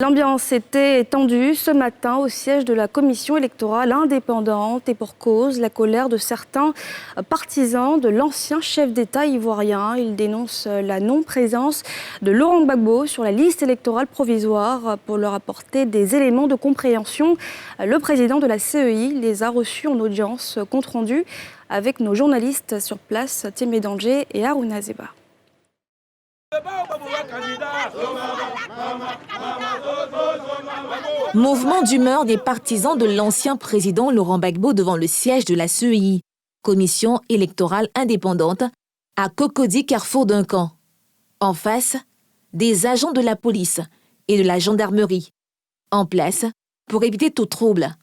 L'ambiance était tendue ce matin au siège de la commission électorale indépendante et pour cause, la colère de certains partisans de l'ancien chef d'État ivoirien. Ils dénoncent la non-présence de Laurent Gbagbo sur la liste électorale provisoire pour leur apporter des éléments de compréhension. Le président de la CEI les a reçus en audience compte rendu avec nos journalistes sur place, Témé Danger et Harouna Zeba. Mouvement d'humeur des partisans de l'ancien président Laurent Gbagbo devant le siège de la CEI, commission électorale indépendante, à Cocody, carrefour d'un camp. En face, des agents de la police et de la gendarmerie, en place pour éviter tout trouble.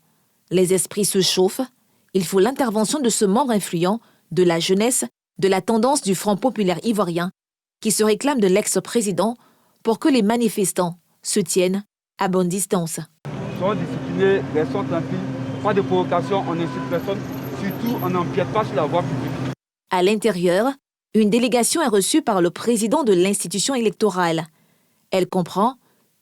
Les esprits se chauffent, il faut l'intervention de ce membre influent de la jeunesse de la tendance du Front populaire ivoirien qui se réclame de l'ex-président pour que les manifestants se tiennent à bonne distance. Soyons disciplinés, restons tranquilles, pas de provocation, on n'insulte personne, surtout on n'empiète pas sur la voie publique. À l'intérieur, une délégation est reçue par le président de l'institution électorale. Elle comprend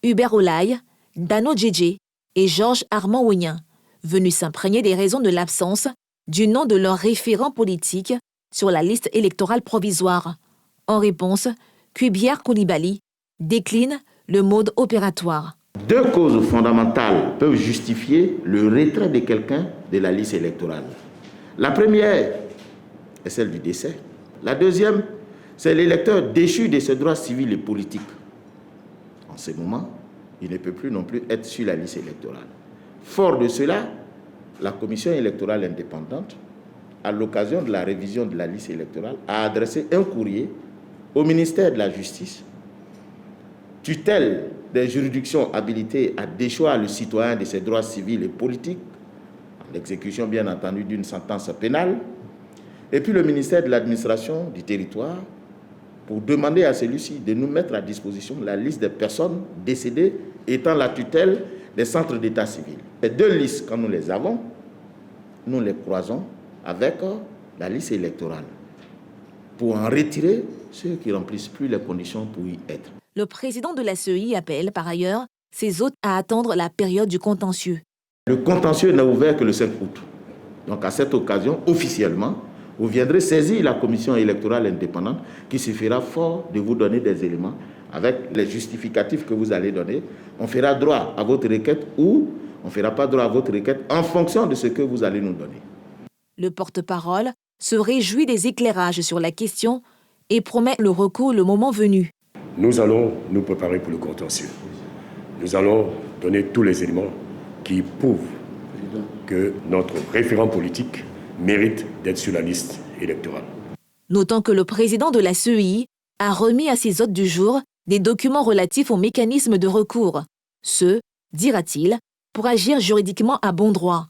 Hubert Olaï, Dano Djedje et Georges Armand Ouignan, venus s'imprégner des raisons de l'absence du nom de leur référent politique sur la liste électorale provisoire. En réponse, Kubière Koulibaly décline le mode opératoire. Deux causes fondamentales peuvent justifier le retrait de quelqu'un de la liste électorale. La première est celle du décès. La deuxième, c'est l'électeur déchu de ses droits civils et politiques. En ce moment, il ne peut plus non plus être sur la liste électorale. Fort de cela, la commission électorale indépendante, à l'occasion de la révision de la liste électorale, a adressé un courrier au ministère de la Justice, tutelle des juridictions habilitées à déchoir le citoyen de ses droits civils et politiques, en exécution bien entendu d'une sentence pénale, et puis le ministère de l'administration du territoire, pour demander à celui-ci de nous mettre à disposition la liste des personnes décédées étant la tutelle des centres d'état civil. Ces deux listes, quand nous les avons, nous les croisons avec la liste électorale pour en retirer ceux qui ne remplissent plus les conditions pour y être. Le président de la CEI appelle par ailleurs ses hôtes à attendre la période du contentieux. Le contentieux n'est ouvert que le 5 août. Donc à cette occasion, officiellement, vous viendrez saisir la commission électorale indépendante qui se fera fort de vous donner des éléments avec les justificatifs que vous allez donner. On fera droit à votre requête ou on ne fera pas droit à votre requête en fonction de ce que vous allez nous donner. Le porte-parole se réjouit des éclairages sur la question et promet le recours le moment venu. Nous allons nous préparer pour le contentieux. Nous allons donner tous les éléments qui prouvent que notre référent politique mérite d'être sur la liste électorale. Notons que le président de la CEI a remis à ses hôtes du jour des documents relatifs aux mécanismes de recours. Ce, dira-t-il, pour agir juridiquement à bon droit.